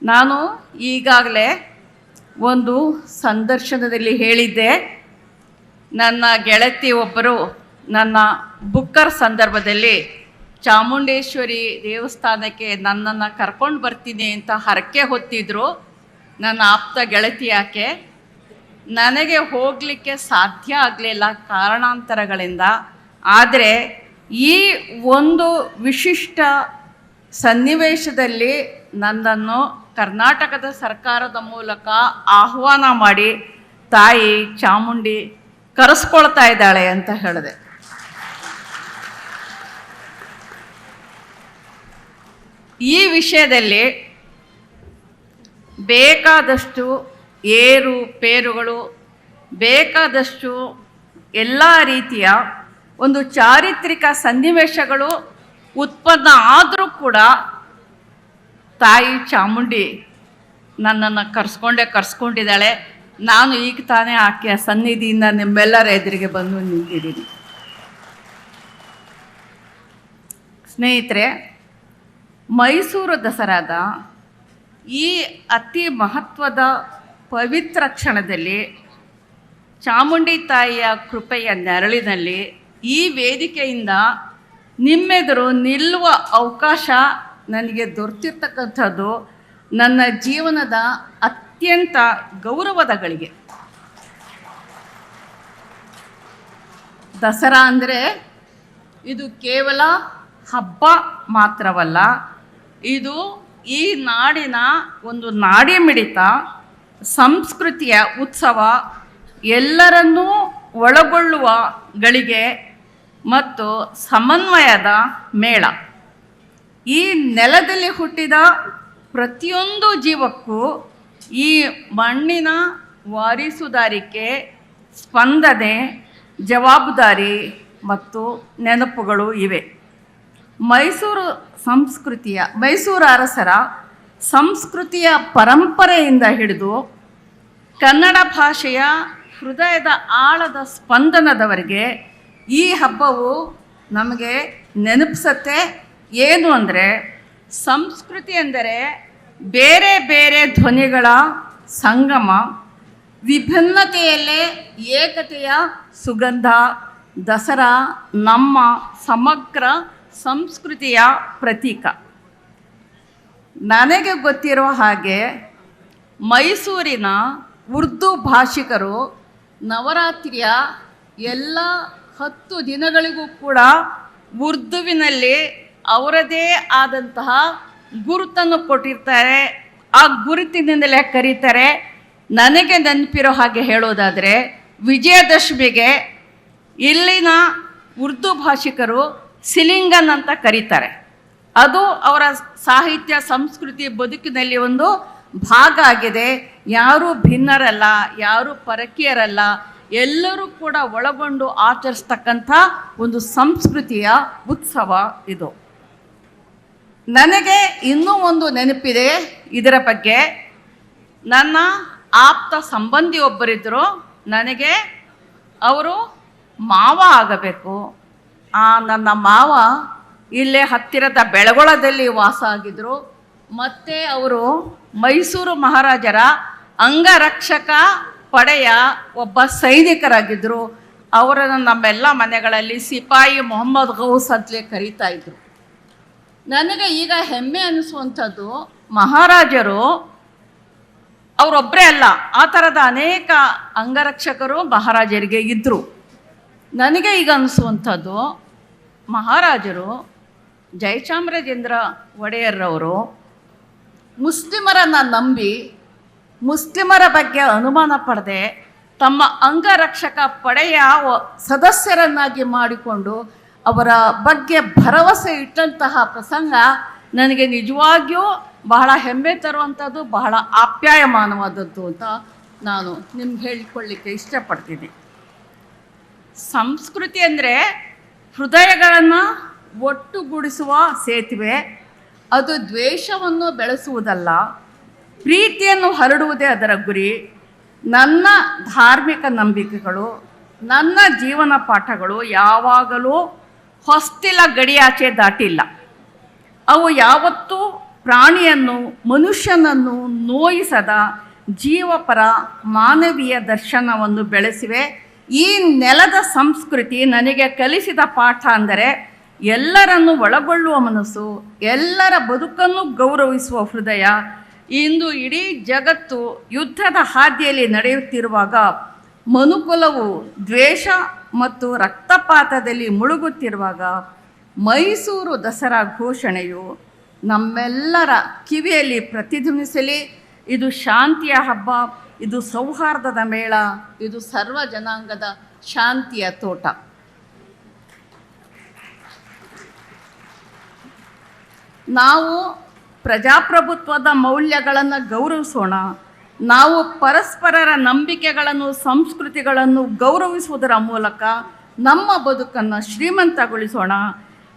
ನಾನು ಈಗಾಗಲೇ ಒಂದು ಸಂದರ್ಶನದಲ್ಲಿ ಹೇಳಿದ್ದೆ, ನನ್ನ ಗೆಳತಿ ಒಬ್ಬರು ನನ್ನ ಬುಕ್ಕರ್ ಸಂದರ್ಭದಲ್ಲಿ ಚಾಮುಂಡೇಶ್ವರಿ ದೇವಸ್ಥಾನಕ್ಕೆ ನನ್ನನ್ನು ಕರ್ಕೊಂಡು ಬರ್ತೀನಿ ಅಂತ ಹರಕೆ ಹೊತ್ತಿದ್ರು. ನನ್ನ ಆಪ್ತ ಗೆಳತಿ ಯಾಕೆ, ನನಗೆ ಹೋಗಲಿಕ್ಕೆ ಸಾಧ್ಯ ಆಗಲಿಲ್ಲ ಕಾರಣಾಂತರಗಳಿಂದ. ಆದರೆ ಈ ಒಂದು ವಿಶಿಷ್ಟ ಸನ್ನಿವೇಶದಲ್ಲಿ ನನ್ನನ್ನು ಕರ್ನಾಟಕದ ಸರ್ಕಾರದ ಮೂಲಕ ಆಹ್ವಾನ ಮಾಡಿ ತಾಯಿ ಚಾಮುಂಡಿ ಕರೆಸ್ಕೊಳ್ತಾ ಇದ್ದಾಳೆ ಅಂತ ಹೇಳಿದೆ. ಈ ವಿಷಯದಲ್ಲಿ ಬೇಕಾದಷ್ಟು ಏರುಪೇರುಗಳು, ಬೇಕಾದಷ್ಟು ಎಲ್ಲ ರೀತಿಯ ಒಂದು ಚಾರಿತ್ರಿಕ ಸನ್ನಿವೇಶಗಳು ಉತ್ಪನ್ನ ಆದರೂ ಕೂಡ ತಾಯಿ ಚಾಮುಂಡಿ ನನ್ನನ್ನು ಕರ್ಸ್ಕೊಂಡಿದ್ದಾಳೆ. ನಾನು ಈಗ ತಾನೇ ಆಕೆಯ ಸನ್ನಿಧಿಯಿಂದ ನಿಮ್ಮೆಲ್ಲರ ಎದುರಿಗೆ ಬಂದು ನಿಂತಿದ್ದೀನಿ. ಸ್ನೇಹಿತರೆ, ಮೈಸೂರು ದಸರಾದ ಈ ಅತಿ ಮಹತ್ವದ ಪವಿತ್ರ ಕ್ಷಣದಲ್ಲಿ ಚಾಮುಂಡಿ ತಾಯಿಯ ಕೃಪೆಯ ನೆರಳಿನಲ್ಲಿ ಈ ವೇದಿಕೆಯಿಂದ ನಿಮ್ಮೆದುರು ನಿಲ್ಲುವ ಅವಕಾಶ ನನಗೆ ದೊರೆತಿರ್ತಕ್ಕಂಥದ್ದು ನನ್ನ ಜೀವನದ ಅತ್ಯಂತ ಗೌರವದ ಗಳಿಗೆ. ದಸರಾ ಅಂದರೆ ಇದು ಕೇವಲ ಹಬ್ಬ ಮಾತ್ರವಲ್ಲ, ಇದು ಈ ನಾಡಿನ ಒಂದು ನಾಡಿ ಮಿಡಿತ, ಸಂಸ್ಕೃತಿಯ ಉತ್ಸವ, ಎಲ್ಲರನ್ನೂ ಒಳಗೊಳ್ಳುವ ಗಳಿಗೆ ಮತ್ತು ಸಮನ್ವಯದ ಮೇಳ. ಈ ನೆಲದಲ್ಲಿ ಹುಟ್ಟಿದ ಪ್ರತಿಯೊಂದು ಜೀವಕ್ಕೂ ಈ ಮಣ್ಣಿನ ವಾರಿಸುದಾರಿಕೆ, ಸ್ಪಂದನೆ, ಜವಾಬ್ದಾರಿ ಮತ್ತು ನೆನಪುಗಳು ಇವೆ. ಮೈಸೂರು ಅರಸರ ಸಂಸ್ಕೃತಿಯ ಪರಂಪರೆಯಿಂದ ಹಿಡಿದು ಕನ್ನಡ ಭಾಷೆಯ ಹೃದಯದ ಆಳದ ಸ್ಪಂದನದವರೆಗೆ ಈ ಹಬ್ಬವು ನಮಗೆ ನೆನಪಿಸುತ್ತೆ. ಏನು ಅಂದರೆ, ಸಂಸ್ಕೃತಿ ಎಂದರೆ ಬೇರೆ ಬೇರೆ ಧ್ವನಿಗಳ ಸಂಗಮ, ವಿಭಿನ್ನತೆಯಲ್ಲೇ ಏಕತೆಯ ಸುಗಂಧ. ದಸರಾ ನಮ್ಮ ಸಮಗ್ರ ಸಂಸ್ಕೃತಿಯ ಪ್ರತೀಕ. ನನಗೆ ಗೊತ್ತಿರೋ ಹಾಗೆ ಮೈಸೂರಿನ ಉರ್ದು ಭಾಷಿಕರು ನವರಾತ್ರಿಯ ಎಲ್ಲ 10 ದಿನಗಳಿಗೂ ಕೂಡ ಉರ್ದುವಿನಲ್ಲಿ ಅವರದೇ ಆದಂತಹ ಗುರುತನ್ನು ಕೊಟ್ಟಿರ್ತಾರೆ. ಆ ಗುರುತಿನಿಂದಲೇ ಕರೀತಾರೆ. ನನಗೆ ನೆನಪಿರೋ ಹಾಗೆ ಹೇಳೋದಾದರೆ, ವಿಜಯದಶಮಿಗೆ ಇಲ್ಲಿನ ಉರ್ದು ಭಾಷಿಕರು ಸಿಲಿಂಗನ್ ಅಂತ ಕರೀತಾರೆ. ಅದು ಅವರ ಸಾಹಿತ್ಯ ಸಂಸ್ಕೃತಿ ಬದುಕಿನಲ್ಲಿ ಒಂದು ಭಾಗ ಆಗಿದೆ. ಯಾರೂ ಭಿನ್ನರಲ್ಲ, ಯಾರೂ ಪರಕೀಯರಲ್ಲ, ಎಲ್ಲರೂ ಕೂಡ ಒಳಗೊಂಡು ಆಚರಿಸ್ತಕ್ಕಂಥ ಒಂದು ಸಂಸ್ಕೃತಿಯ ಉತ್ಸವ ಇದು. ನನಗೆ ಇನ್ನೂ ಒಂದು ನೆನಪಿದೆ ಇದರ ಬಗ್ಗೆ. ನನ್ನ ಆಪ್ತ ಸಂಬಂಧಿ ಒಬ್ಬರಿದ್ದರು. ನನಗೆ ಅವರು ಮಾವ ಆಗಬೇಕು. ನನ್ನ ಮಾವ ಇಲ್ಲೇ ಹತ್ತಿರದ ಬೆಳಗೊಳದಲ್ಲಿ ವಾಸ ಆಗಿದ್ದರು. ಮತ್ತು ಅವರು ಮೈಸೂರು ಮಹಾರಾಜರ ಅಂಗರಕ್ಷಕ ಪಡೆಯ ಒಬ್ಬ ಸೈನಿಕರಾಗಿದ್ದರು. ಅವರನ್ನು ನಮ್ಮೆಲ್ಲ ಮನೆಗಳಲ್ಲಿ ಸಿಪಾಯಿ ಮೊಹಮ್ಮದ್ ಗೌಸ್ ಅಂತಲೇ ಕರೀತಾ ಇದ್ರು. ನನಗೆ ಈಗ ಹೆಮ್ಮೆ ಅನ್ನಿಸುವಂಥದ್ದು, ಮಹಾರಾಜರು ಅವರೊಬ್ಬರೇ ಅಲ್ಲ, ಆ ಥರದ ಅನೇಕ ಅಂಗರಕ್ಷಕರು ಮಹಾರಾಜರಿಗೆ ಇದ್ದರು. ನನಗೆ ಈಗ ಅನ್ನಿಸುವಂಥದ್ದು, ಮಹಾರಾಜರು ಜಯಚಾಮರಾಜೇಂದ್ರ ಒಡೆಯರ್ರವರು ಮುಸ್ಲಿಮರನ್ನು ನಂಬಿ, ಮುಸ್ಲಿಮರ ಬಗ್ಗೆ ಅನುಮಾನ ಪಡದೆ ತಮ್ಮ ಅಂಗರಕ್ಷಕ ಪಡೆಯ ಸದಸ್ಯರನ್ನಾಗಿ ಮಾಡಿಕೊಂಡು ಅವರ ಬಗ್ಗೆ ಭರವಸೆ ಇಟ್ಟಂತಹ ಪ್ರಸಂಗ ನನಗೆ ನಿಜವಾಗಿಯೂ ಬಹಳ ಹೆಮ್ಮೆ ತರುವಂಥದ್ದು, ಬಹಳ ಆಪ್ಯಾಯಮಾನವಾದದ್ದು ಅಂತ ನಾನು ನಿಮ್ಗೆ ಹೇಳಿಕೊಳ್ಳಿಕ್ಕೆ ಇಷ್ಟಪಡ್ತೀನಿ. ಸಂಸ್ಕೃತಿ ಅಂದರೆ ಹೃದಯಗಳನ್ನು ಒಟ್ಟುಗೂಡಿಸುವ ಸೇತುವೆ. ಅದು ದ್ವೇಷವನ್ನು ಬೆಳೆಸುವುದಲ್ಲ, ಪ್ರೀತಿಯನ್ನು ಹರಡುವುದೇ ಅದರ ಗುರಿ. ನನ್ನ ಧಾರ್ಮಿಕ ನಂಬಿಕೆಗಳು, ನನ್ನ ಜೀವನ ಪಾಠಗಳು ಯಾವಾಗಲೂ ಹೊಸ್ತಿಲ ಗಡಿಯಾಚೆ ದಾಟಿಲ್ಲ. ಅವು ಯಾವತ್ತೂ ಪ್ರಾಣಿಯನ್ನು ಮನುಷ್ಯನನ್ನು ನೋಯಿಸದ ಜೀವಪರ ಮಾನವೀಯ ದರ್ಶನವನ್ನು ಬೆಳೆಸಿವೆ. ಈ ನೆಲದ ಸಂಸ್ಕೃತಿ ನನಗೆ ಕಲಿಸಿದ ಪಾಠ ಅಂದರೆ ಎಲ್ಲರನ್ನು ಒಳಗೊಳ್ಳುವ ಮನಸ್ಸು, ಎಲ್ಲರ ಬದುಕನ್ನು ಗೌರವಿಸುವ ಹೃದಯ. ಇಂದು ಇಡೀ ಜಗತ್ತು ಯುದ್ಧದ ಹಾದಿಯಲ್ಲಿ ನಡೆಯುತ್ತಿರುವಾಗ, ಮನುಕುಲವು ದ್ವೇಷ ಮತ್ತು ರಕ್ತಪಾತದಲ್ಲಿ ಮುಳುಗುತ್ತಿರುವಾಗ, ಮೈಸೂರು ದಸರಾ ಘೋಷಣೆಯು ನಮ್ಮೆಲ್ಲರ ಕಿವಿಯಲ್ಲಿ ಪ್ರತಿಧ್ವನಿಸಲಿ. ಇದು ಶಾಂತಿಯ ಹಬ್ಬ, ಇದು ಸೌಹಾರ್ದದ ಮೇಳ, ಇದು ಸರ್ವ ಜನಾಂಗದ ಶಾಂತಿಯ ತೋಟ. ನಾವು ಪ್ರಜಾಪ್ರಭುತ್ವದ ಮೌಲ್ಯಗಳನ್ನು ಗೌರವಿಸೋಣ. ನಾವು ಪರಸ್ಪರರ ನಂಬಿಕೆಗಳನ್ನು, ಸಂಸ್ಕೃತಿಗಳನ್ನು ಗೌರವಿಸುವುದರ ಮೂಲಕ ನಮ್ಮ ಬದುಕನ್ನು ಶ್ರೀಮಂತಗೊಳಿಸೋಣ.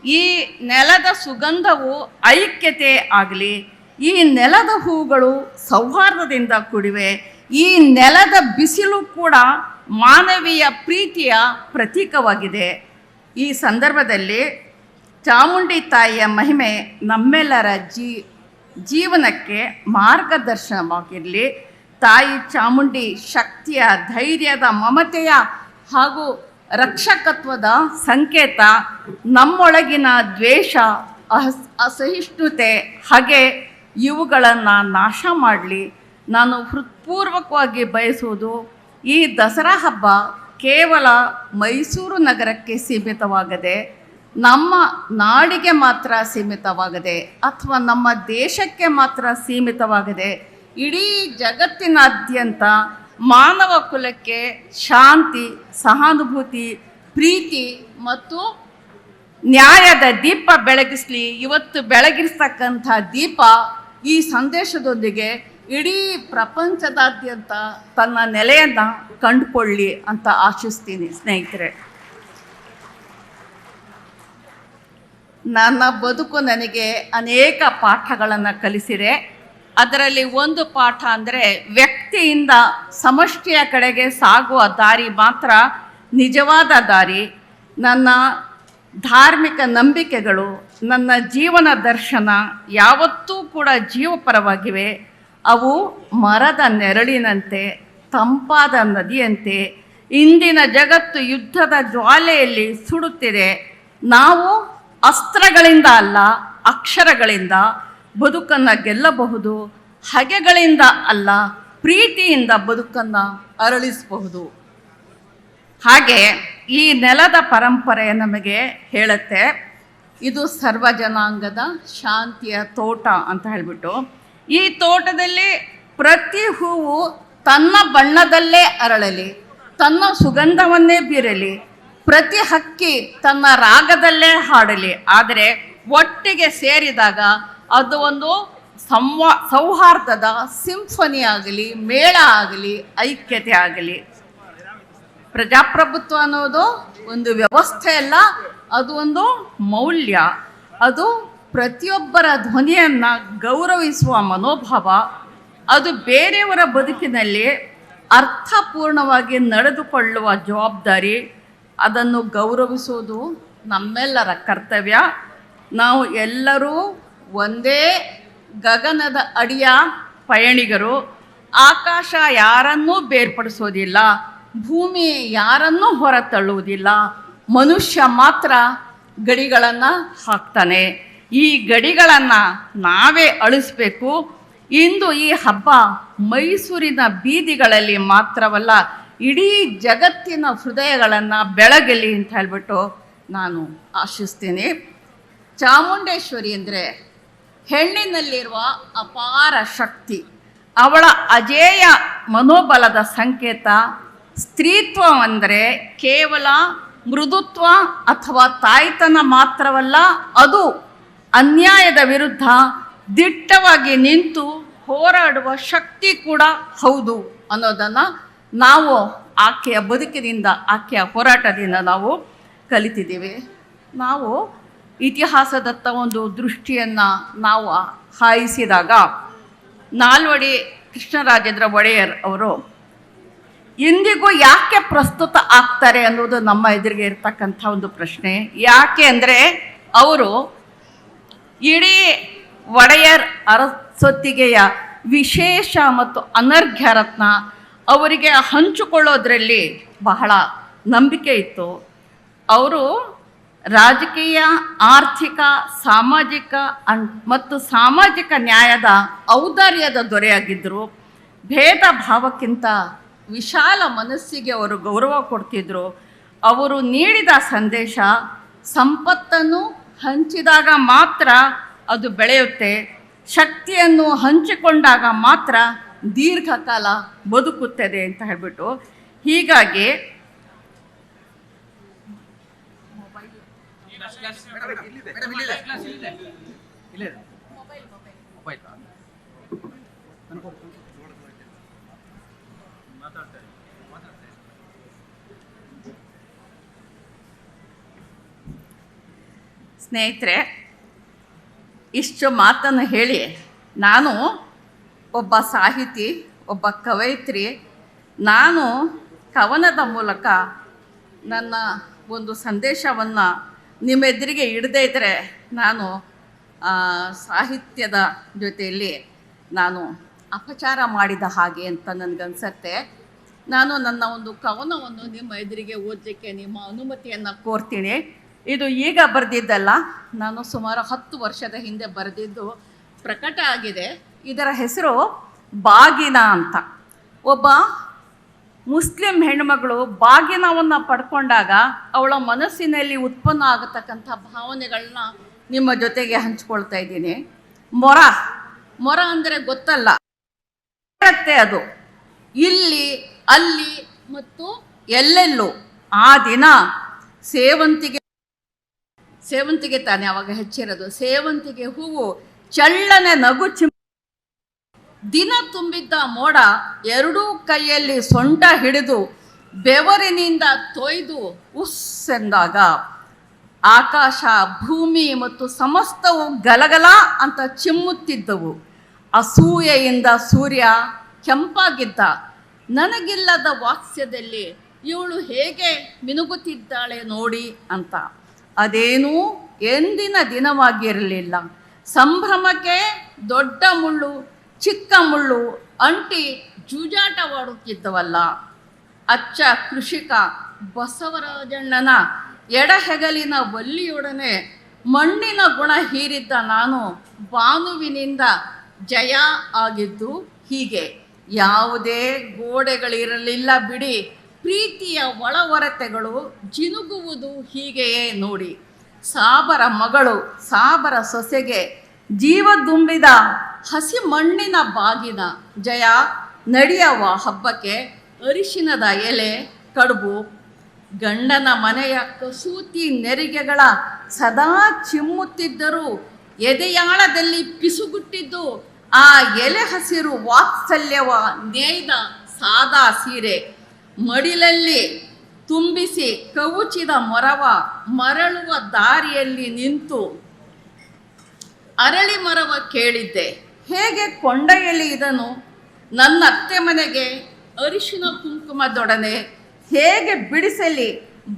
ಈ ನೆಲದ ಸುಗಂಧವು ಐಕ್ಯತೆ ಆಗಲಿ. ಈ ನೆಲದ ಹೂಗಳು ಸೌಹಾರ್ದದಿಂದ ಕೂಡಿವೆ. ಈ ನೆಲದ ಬಿಸಿಲು ಕೂಡ ಮಾನವೀಯ ಪ್ರೀತಿಯ ಪ್ರತೀಕವಾಗಿದೆ. ಈ ಸಂದರ್ಭದಲ್ಲಿ ಚಾಮುಂಡಿ ತಾಯಿಯ ಮಹಿಮೆ ನಮ್ಮೆಲ್ಲರ ಜೀವನಕ್ಕೆ ಮಾರ್ಗದರ್ಶನವಾಗಿರಲಿ. ತಾಯಿ ಚಾಮುಂಡಿ ಶಕ್ತಿಯ, ಧೈರ್ಯದ, ಮಮತೆಯ ಹಾಗೂ ರಕ್ಷಕತ್ವದ ಸಂಕೇತ. ನಮ್ಮೊಳಗಿನ ದ್ವೇಷ, ಅಸಹಿಷ್ಣುತೆ, ಹಾಗೆ ಇವುಗಳನ್ನು ನಾಶ ಮಾಡಲಿ. ನಾನು ಹೃತ್ಪೂರ್ವಕವಾಗಿ ಬಯಸುವುದು, ಈ ದಸರಾ ಹಬ್ಬ ಕೇವಲ ಮೈಸೂರು ನಗರಕ್ಕೆ ಸೀಮಿತವಾಗದೆ, ನಮ್ಮ ನಾಡಿಗೆ ಮಾತ್ರ ಸೀಮಿತವಾಗದೆ ಅಥವಾ ನಮ್ಮ ದೇಶಕ್ಕೆ ಮಾತ್ರ ಸೀಮಿತವಾಗದೆ, ಇಡೀ ಜಗತ್ತಿನಾದ್ಯಂತ ಮಾನವ ಕುಲಕ್ಕೆ ಶಾಂತಿ, ಸಹಾನುಭೂತಿ, ಪ್ರೀತಿ ಮತ್ತು ನ್ಯಾಯದ ದೀಪ ಬೆಳಗಿಸಲಿ. ಇವತ್ತು ಬೆಳಗಿಸ್ತಕ್ಕಂಥ ದೀಪ ಈ ಸಂದೇಶದೊಂದಿಗೆ ಇಡೀ ಪ್ರಪಂಚದಾದ್ಯಂತ ತನ್ನ ನೆಲೆಯನ್ನು ಕಂಡುಕೊಳ್ಳಿ ಅಂತ ಆಶಿಸ್ತೀನಿ. ಸ್ನೇಹಿತರೆ, ನನ್ನ ಬದುಕು ನನಗೆ ಅನೇಕ ಪಾಠಗಳನ್ನು ಕಲಿಸಿದೆ. ಅದರಲ್ಲಿ ಒಂದು ಪಾಠ ಅಂದರೆ, ವ್ಯಕ್ತಿಯಿಂದ ಸಮಷ್ಟಿಯ ಕಡೆಗೆ ಸಾಗುವ ದಾರಿ ಮಾತ್ರ ನಿಜವಾದ ದಾರಿ. ನನ್ನ ಧಾರ್ಮಿಕ ನಂಬಿಕೆಗಳು, ನನ್ನ ಜೀವನ ದರ್ಶನ ಯಾವತ್ತೂ ಕೂಡ ಜೀವಪರವಾಗಿವೆ. ಅವು ಮರದ ನೆರಳಿನಂತೆ, ತಂಪಾದ ನದಿಯಂತೆ. ಇಂದಿನ ಜಗತ್ತು ಯುದ್ಧದ ಜ್ವಾಲೆಯಲ್ಲಿ ಸುಡುತ್ತಿದೆ. ನಾವು ಅಸ್ತ್ರಗಳಿಂದ ಅಲ್ಲ, ಅಕ್ಷರಗಳಿಂದ ಬದುಕನ್ನು ಗೆಲ್ಲಬಹುದು. ಹಗೆಗಳಿಂದ ಅಲ್ಲ, ಪ್ರೀತಿಯಿಂದ ಬದುಕನ್ನು ಅರಳಿಸಬಹುದು. ಹಾಗೆ ಈ ನೆಲದ ಪರಂಪರೆ ನಮಗೆ ಹೇಳುತ್ತೆ, ಇದು ಸರ್ವ ಜನಾಂಗದ ಶಾಂತಿಯ ತೋಟ ಅಂತ ಹೇಳಿಬಿಟ್ಟು. ಈ ತೋಟದಲ್ಲಿ ಪ್ರತಿ ಹೂವು ತನ್ನ ಬಣ್ಣದಲ್ಲೇ ಅರಳಲಿ, ತನ್ನ ಸುಗಂಧವನ್ನೇ ಬೀರಲಿ, ಪ್ರತಿ ಹಕ್ಕಿ ತನ್ನ ರಾಗದಲ್ಲೇ ಹಾಡಲಿ. ಆದರೆ ಒಟ್ಟಿಗೆ ಸೇರಿದಾಗ ಅದು ಒಂದು ಸೌಹಾರ್ದದ ಸಿಂಫನಿ ಆಗಲಿ, ಮೇಳ ಆಗಲಿ, ಐಕ್ಯತೆ ಆಗಲಿ. ಪ್ರಜಾಪ್ರಭುತ್ವ ಅನ್ನೋದು ಒಂದು ವ್ಯವಸ್ಥೆ ಅಲ್ಲ, ಅದು ಒಂದು ಮೌಲ್ಯ. ಅದು ಪ್ರತಿಯೊಬ್ಬರ ಧ್ವನಿಯನ್ನು ಗೌರವಿಸುವ ಮನೋಭಾವ. ಅದು ಬೇರೆಯವರ ಬದುಕಿನಲ್ಲಿ ಅರ್ಥಪೂರ್ಣವಾಗಿ ನಡೆದುಕೊಳ್ಳುವ ಜವಾಬ್ದಾರಿ. ಅದನ್ನು ಗೌರವಿಸುವುದು ನಮ್ಮೆಲ್ಲರ ಕರ್ತವ್ಯ. ನಾವು ಎಲ್ಲರೂ ಒಂದೇ ಗಗನದ ಅಡಿಯ ಪಯಣಿಗರು. ಆಕಾಶ ಯಾರನ್ನೂ ಬೇರ್ಪಡಿಸೋದಿಲ್ಲ, ಭೂಮಿ ಯಾರನ್ನೂ ಹೊರತಳ್ಳುವುದಿಲ್ಲ. ಮನುಷ್ಯ ಮಾತ್ರ ಗಡಿಗಳನ್ನು ಹಾಕ್ತಾನೆ. ಈ ಗಡಿಗಳನ್ನು ನಾವೇ ಅಳಿಸಬೇಕು. ಇಂದು ಈ ಹಬ್ಬ ಮೈಸೂರಿನ ಬೀದಿಗಳಲ್ಲಿ ಮಾತ್ರವಲ್ಲ, ಇಡೀ ಜಗತ್ತಿನ ಹೃದಯಗಳನ್ನು ಬೆಳಗಲಿ ಅಂತ ಹೇಳ್ಬಿಟ್ಟು ನಾನು ಆಶಿಸ್ತೀನಿ. ಚಾಮುಂಡೇಶ್ವರಿ ಅಂದರೆ ಹೆಣ್ಣಿನಲ್ಲಿರುವ ಅಪಾರ ಶಕ್ತಿ, ಅವಳ ಅಜೇಯ ಮನೋಬಲದ ಸಂಕೇತ. ಸ್ತ್ರೀತ್ವ ಅಂದರೆ ಕೇವಲ ಮೃದುತ್ವ ಅಥವಾ ತಾಯ್ತನ ಮಾತ್ರವಲ್ಲ, ಅದು ಅನ್ಯಾಯದ ವಿರುದ್ಧ ದಿಟ್ಟವಾಗಿ ನಿಂತು ಹೋರಾಡುವ ಶಕ್ತಿ ಕೂಡ ಹೌದು ಅನ್ನೋದನ್ನು ನಾವು ಆಕೆಯ ಬದುಕಿನಿಂದ, ಆಕೆಯ ಹೋರಾಟದಿಂದ ನಾವು ಕಲಿತಿದ್ದೀವಿ. ನಾವು ಇತಿಹಾಸದತ್ತ ಒಂದು ದೃಷ್ಟಿಯನ್ನು ನಾವು ಹಾಯಿಸಿದಾಗ, ನಾಲ್ವಡಿ ಕೃಷ್ಣರಾಜೇಂದ್ರ ಒಡೆಯರ್ ಅವರು ಇಂದಿಗೂ ಯಾಕೆ ಪ್ರಸ್ತುತ ಆಗ್ತಾರೆ ಅನ್ನೋದು ನಮ್ಮ ಎದುರಿಗೆ ಇರ್ತಕ್ಕಂಥ ಒಂದು ಪ್ರಶ್ನೆ. ಯಾಕೆ ಅಂದರೆ ಅವರು ಇಡೀ ಒಡೆಯರ್ ಅರಸೊತ್ತಿಗೆಯ ವಿಶೇಷ ಮತ್ತು ಅನರ್ಘ್ಯ ರತ್ನ. ಅವರಿಗೆ ಹಂಚಿಕೊಳ್ಳೋದ್ರಲ್ಲಿ ಬಹಳ ನಂಬಿಕೆ ಇತ್ತು. ಅವರು ರಾಜಕೀಯ, ಆರ್ಥಿಕ, ಸಾಮಾಜಿಕ ಮತ್ತು ಸಾಮಾಜಿಕ ನ್ಯಾಯದ ಔದಾರ್ಯದ ದೊರೆಯಾಗಿದ್ದರು. ಭೇದ ಭಾವಕ್ಕಿಂತ ವಿಶಾಲ ಮನಸ್ಸಿಗೆ ಅವರು ಗೌರವ ಕೊಡ್ತಿದ್ರು. ಅವರು ನೀಡಿದ ಸಂದೇಶ, ಸಂಪತ್ತನ್ನು ಹಂಚಿದಾಗ ಮಾತ್ರ ಅದು ಬೆಳೆಯುತ್ತೆ, ಶಕ್ತಿಯನ್ನು ಹಂಚಿಕೊಂಡಾಗ ಮಾತ್ರ ದೀರ್ಘಕಾಲ ಬದುಕುತ್ತದೆ ಅಂತ ಹೇಳ್ಬಿಟ್ಟು. ಹೀಗಾಗಿ ಸ್ನೇಹಿತರೆ, ಇಷ್ಟು ಮಾತನ್ನು ಹೇಳಿ ನಾನು ಒಬ್ಬ ಸಾಹಿತಿ, ಒಬ್ಬ ಕವಯಿತ್ರಿ. ನಾನು ಕವನದ ಮೂಲಕ ನನ್ನ ಒಂದು ಸಂದೇಶವನ್ನು ನಿಮ್ಮೆದುರಿಗೆ ಇಡದೇ ಇದ್ದರೆ ನಾನು ಸಾಹಿತ್ಯದ ಜೊತೆಯಲ್ಲಿ ನಾನು ಅಪಚಾರ ಮಾಡಿದ ಹಾಗೆ ಅಂತ ನನಗನ್ಸತ್ತೆ. ನಾನು ನನ್ನ ಒಂದು ಕವನವನ್ನು ನಿಮ್ಮ ಎದುರಿಗೆ ಓದಲಿಕ್ಕೆ ನಿಮ್ಮ ಅನುಮತಿಯನ್ನು ಕೋರ್ತೀನಿ. ಇದು ಈಗ ಬರೆದಿದ್ದಲ್ಲ, ನಾನು ಸುಮಾರು 10 ವರ್ಷದ ಹಿಂದೆ ಬರೆದಿದ್ದು ಪ್ರಕಟ ಆಗಿದೆ. ಇದರ ಹೆಸರು ಬಾಗಿನ ಅಂತ. ಒಬ್ಬ ಮುಸ್ಲಿಂ ಹೆಣ್ಣುಮಗಳು ಬಾಗಿನವನ್ನು ಪಡ್ಕೊಂಡಾಗ ಅವಳ ಮನಸ್ಸಿನಲ್ಲಿ ಉತ್ಪನ್ನ ಆಗತಕ್ಕಂಥ ಭಾವನೆಗಳನ್ನ ನಿಮ್ಮ ಜೊತೆಗೆ ಹಂಚ್ಕೊಳ್ತಾ ಇದ್ದೀನಿ. ಮೊರ ಅಂದರೆ ಗೊತ್ತಲ್ಲ, ಅದು ಇಲ್ಲಿ ಅಲ್ಲಿ ಮತ್ತು ಎಲ್ಲೆಲ್ಲೂ. ಆ ದಿನ ಸೇವಂತಿಗೆ ತಾನೆ ಅವಾಗ ಹೆಚ್ಚಿರೋದು. ಸೇವಂತಿಗೆ ಹೂವು ಚಳ್ಳನೆ ನಗು ದಿನ ತುಂಬಿದ್ದ ಮೋಡ ಎರಡೂ ಕೈಯಲ್ಲಿ ಸೊಂಟ ಹಿಡಿದು ಬೆವರಿನಿಂದ ತೊಯ್ದು ಉಸ್ಸೆಂದಾಗ ಆಕಾಶ, ಭೂಮಿ ಮತ್ತು ಸಮಸ್ತವು ಗಲಗಲ ಅಂತ ಚಿಮ್ಮುತ್ತಿದ್ದವು. ಅಸೂಯೆಯಿಂದ ಸೂರ್ಯ ಕೆಂಪಾಗಿದ್ದ. ನನಗಿಲ್ಲದ ವಾತ್ಸ್ಯದಲ್ಲಿ ಇವಳು ಹೇಗೆ ಮಿನುಗುತ್ತಿದ್ದಾಳೆ ನೋಡಿ ಅಂತ. ಅದೇನೂ ಎಂದಿನ ದಿನವಾಗಿರಲಿಲ್ಲ. ಸಂಭ್ರಮಕ್ಕೆ ದೊಡ್ಡ ಮುಳ್ಳು ಚಿಕ್ಕ ಮುಳ್ಳು ಅಂಟಿ ಜೂಜಾಟವಾಡುತ್ತಿದ್ದವಲ್ಲ. ಅಚ್ಚ ಕೃಷಿಕ ಬಸವರಾಜಣ್ಣನ ಎಡಹೆಗಲಿನ ವಲ್ಲಿಯೊಡನೆ ಮಣ್ಣಿನ ಗುಣ ಹೀರಿದ್ದ ನಾನು ಭಾನುವಿನಿಂದ ಜಯ ಆಗಿದ್ದು ಹೀಗೆ. ಯಾವುದೇ ಗೋಡೆಗಳಿರಲಿಲ್ಲ ಬಿಡಿ, ಪ್ರೀತಿಯ ಒಳಹೊರತೆಗಳು ಜಿನುಗುವುದು ಹೀಗೆಯೇ ನೋಡಿ. ಸಾಬರ ಮಗಳು ಸಾಬರ ಸೊಸೆಗೆ ಜೀವ ತುಂಬಿದ ಹಸಿ ಮಣ್ಣಿನ ಬಾಗಿನ. ಜಯ ನಡೆಯವ ಹಬ್ಬಕ್ಕೆ ಅರಿಶಿನದ ಎಲೆ ಕಡುಬು. ಗಂಡನ ಮನೆಯ ಕಸೂತಿ ನೆರಿಗೆಗಳ ಸದಾ ಚಿಮ್ಮುತ್ತಿದ್ದರೂ ಎದೆಯಾಳದಲ್ಲಿ ಪಿಸುಗುಟ್ಟಿದ್ದು ಆ ಎಲೆ ಹಸಿರು ವಾತ್ಸಲ್ಯವ ನೇಯ್ದ ಸಾದಾ ಸೀರೆ. ಮಡಿಲಲ್ಲಿ ತುಂಬಿಸಿ ಕವುಚಿದ ಮೊರವ ಮರಳುವ ದಾರಿಯಲ್ಲಿ ನಿಂತು ಅರಳಿ ಮರವ ಕೇಳಿದ್ದೆ, ಹೇಗೆ ಕೊಂಡೊಯ್ಯಲಿ ಇದನ್ನು ನನ್ನ ಅತ್ತೆ ಮನೆಗೆ ಅರಿಶಿನ ಕುಂಕುಮದೊಡನೆ, ಹೇಗೆ ಬಿಡಿಸಲಿ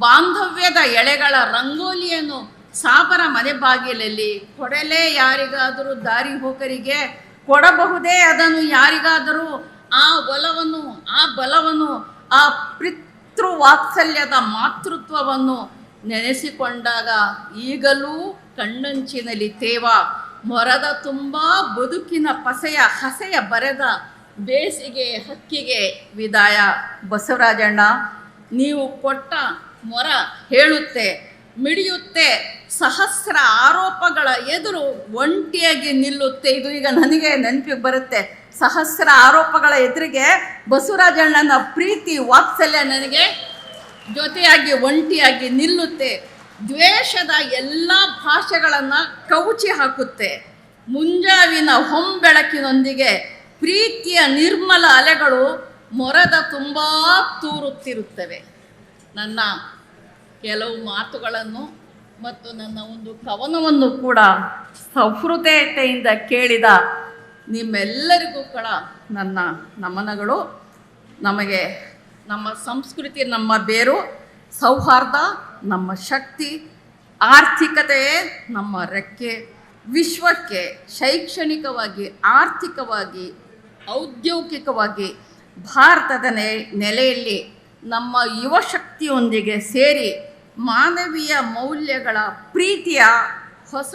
ಬಾಂಧವ್ಯದ ಎಳೆಗಳ ರಂಗೋಲಿಯನ್ನು ಸಾಬರ ಮನೆ ಬಾಗಿಲಲ್ಲಿ. ಕೊಡಲೇ ಯಾರಿಗಾದರೂ ದಾರಿ ಹೋಕರಿಗೆ, ಕೊಡಬಹುದೇ ಅದನ್ನು ಯಾರಿಗಾದರೂ ಆ ಒಲವನ್ನು, ಆ ಬಲವನ್ನು, ಆ ಪಿತೃವಾತ್ಸಲ್ಯದ ಮಾತೃತ್ವವನ್ನು ನೆನೆಸಿಕೊಂಡಾಗ ಈಗಲೂ ಕಣ್ಣಂಚಿನಲ್ಲಿ ತೇವ. ಮೊರದ ತುಂಬ ಬದುಕಿನ ಹಸೆಯ ಬರೆದ ಬೇಸಿಗೆ ಹಕ್ಕಿಗೆ ವಿದಾಯ. ಬಸವರಾಜಣ್ಣ, ನೀವು ಕೊಟ್ಟ ಮೊರ ಹೇಳುತ್ತೆ, ಮಿಡಿಯುತ್ತೆ, ಸಹಸ್ರ ಆರೋಪಗಳ ಎದುರು ಒಂಟಿಯಾಗಿ ನಿಲ್ಲುತ್ತೆ. ಇದು ಈಗ ನನಗೆ ನೆನಪಿಗೆ ಬರುತ್ತೆ. ಸಹಸ್ರ ಆರೋಪಗಳ ಎದುರಿಗೆ ಬಸವರಾಜಣ್ಣನ ಪ್ರೀತಿ ವಾತ್ಸಲ್ಯ ನನಗೆ ಜೊತೆಯಾಗಿ ಒಂಟಿಯಾಗಿ ನಿಲ್ಲುತ್ತೆ. ದ್ವೇಷದ ಎಲ್ಲ ಭಾಷೆಗಳನ್ನು ಕವುಚಿ ಹಾಕುತ್ತೆ. ಮುಂಜಾವಿನ ಹೊಂಬೆಳಕಿನೊಂದಿಗೆ ಪ್ರೀತಿಯ ನಿರ್ಮಲ ಅಲೆಗಳು ಮೊರದ ತುಂಬ ತೂರುತ್ತಿರುತ್ತವೆ. ನನ್ನ ಕೆಲವು ಮಾತುಗಳನ್ನು ಮತ್ತು ನನ್ನ ಒಂದು ಕವನವನ್ನು ಕೂಡ ಸಹೃದಯತೆಯಿಂದ ಕೇಳಿದ ನಿಮ್ಮೆಲ್ಲರಿಗೂ ಕೂಡ ನನ್ನ ನಮನಗಳು. ನಮಗೆ ನಮ್ಮ ಸಂಸ್ಕೃತಿ ನಮ್ಮ ಬೇರು, ಸೌಹಾರ್ದ ನಮ್ಮ ಶಕ್ತಿ, ಆರ್ಥಿಕತೆಯೇ ನಮ್ಮ ರೆಕ್ಕೆ. ವಿಶ್ವಕ್ಕೆ ಶೈಕ್ಷಣಿಕವಾಗಿ, ಆರ್ಥಿಕವಾಗಿ, ಔದ್ಯೋಗಿಕವಾಗಿ ಭಾರತದ ನೆಲೆಯಲ್ಲಿ ನಮ್ಮ ಯುವಶಕ್ತಿಯೊಂದಿಗೆ ಸೇರಿ ಮಾನವೀಯ ಮೌಲ್ಯಗಳ ಪ್ರೀತಿಯ ಹೊಸ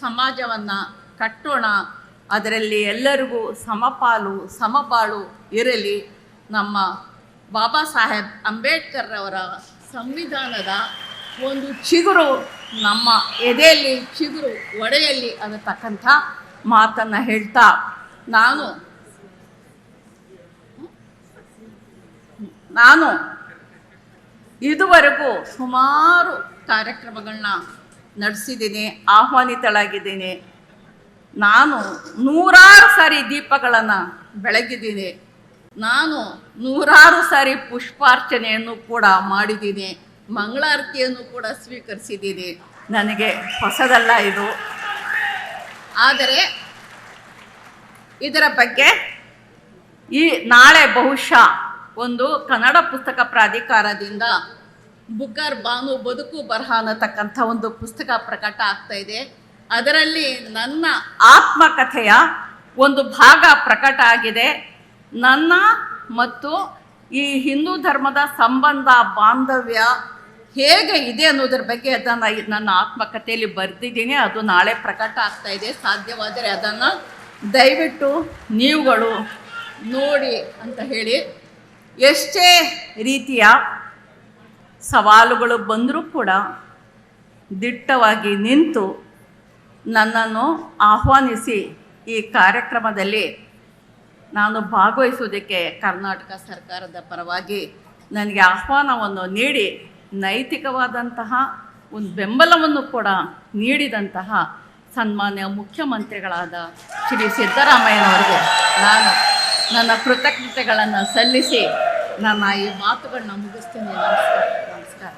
ಸಮಾಜವನ್ನು ಕಟ್ಟೋಣ. ಅದರಲ್ಲಿ ಎಲ್ಲರಿಗೂ ಸಮಪಾಲು ಸಮಬಾಳು ಇರಲಿ. ನಮ್ಮ ಬಾಬಾ ಸಾಹೇಬ್ ಅಂಬೇಡ್ಕರ್ರವರ ಸಂವಿಧಾನದ ಒಂದು ಚಿಗುರು ನಮ್ಮ ಎದೆಯಲ್ಲಿ ಚಿಗುರು ಒಡೆಯಲ್ಲಿ ಅನ್ನತಕ್ಕಂಥ ಮಾತನ್ನು ಹೇಳ್ತಾ ನಾನು ಇದುವರೆಗೂ ಸುಮಾರು ಕಾರ್ಯಕ್ರಮಗಳನ್ನ ನಡೆಸಿದ್ದೀನಿ, ಆಹ್ವಾನಿತಳಾಗಿದ್ದೀನಿ. ನಾನು 100 ಸಾರಿ ದೀಪಗಳನ್ನು ಬೆಳಗಿದ್ದೀನಿ. ನಾನು 100 ಸಾರಿ ಪುಷ್ಪಾರ್ಚನೆಯನ್ನು ಕೂಡ ಮಾಡಿದ್ದೀನಿ, ಮಂಗಳಾರತಿಯನ್ನು ಕೂಡ ಸ್ವೀಕರಿಸಿದ್ದೀನಿ. ನನಗೆ ಹೊಸದಲ್ಲ ಇದು. ಆದರೆ ಇದರ ಬಗ್ಗೆ ನಾಳೆ ಬಹುಶಃ ಒಂದು ಕನ್ನಡ ಪುಸ್ತಕ ಪ್ರಾಧಿಕಾರದಿಂದ ಬುಕ್ಕರ್ ಬಾನು ಬದುಕು ಬರಹ ಅನ್ನತಕ್ಕಂಥ ಒಂದು ಪುಸ್ತಕ ಪ್ರಕಟ ಆಗ್ತಾ ಇದೆ. ಅದರಲ್ಲಿ ನನ್ನ ಆತ್ಮಕಥೆಯ ಒಂದು ಭಾಗ ಪ್ರಕಟ ಆಗಿದೆ. ನನ್ನ ಮತ್ತು ಈ ಹಿಂದೂ ಧರ್ಮದ ಸಂಬಂಧ ಬಾಂಧವ್ಯ ಹೇಗೆ ಇದೆ ಅನ್ನೋದ್ರ ಬಗ್ಗೆ ಅದನ್ನು ನನ್ನ ಆತ್ಮಕಥೆಯಲ್ಲಿ ಬರೆದಿದ್ದೀನಿ. ಅದು ನಾಳೆ ಪ್ರಕಟ ಆಗ್ತಾ ಇದೆ. ಸಾಧ್ಯವಾದರೆ ಅದನ್ನು ದಯವಿಟ್ಟು ನೀವುಗಳು ನೋಡಿ ಅಂತ ಹೇಳಿ, ಎಷ್ಟೇ ರೀತಿಯ ಸವಾಲುಗಳು ಬಂದರೂ ಕೂಡ ದಿಟ್ಟವಾಗಿ ನಿಂತು ನನ್ನನ್ನು ಆಹ್ವಾನಿಸಿ ಈ ಕಾರ್ಯಕ್ರಮದಲ್ಲಿ ನಾನು ಭಾಗವಹಿಸುವುದಕ್ಕೆ ಕರ್ನಾಟಕ ಸರ್ಕಾರದ ಪರವಾಗಿ ನನಗೆ ಆಹ್ವಾನವನ್ನು ನೀಡಿ ನೈತಿಕವಾದಂತಹ ಒಂದು ಬೆಂಬಲವನ್ನು ಕೂಡ ನೀಡಿದಂತಹ ಸನ್ಮಾನ್ಯ ಮುಖ್ಯಮಂತ್ರಿಗಳಾದ ಶ್ರೀ ಸಿದ್ದರಾಮಯ್ಯನವರಿಗೆ ನಾನು ನನ್ನ ಕೃತಜ್ಞತೆಗಳನ್ನು ಸಲ್ಲಿಸಿ ನನ್ನ ಈ ಮಾತುಗಳನ್ನ ಮುಗಿಸ್ತೀನಿ. ನಮಸ್ಕಾರ.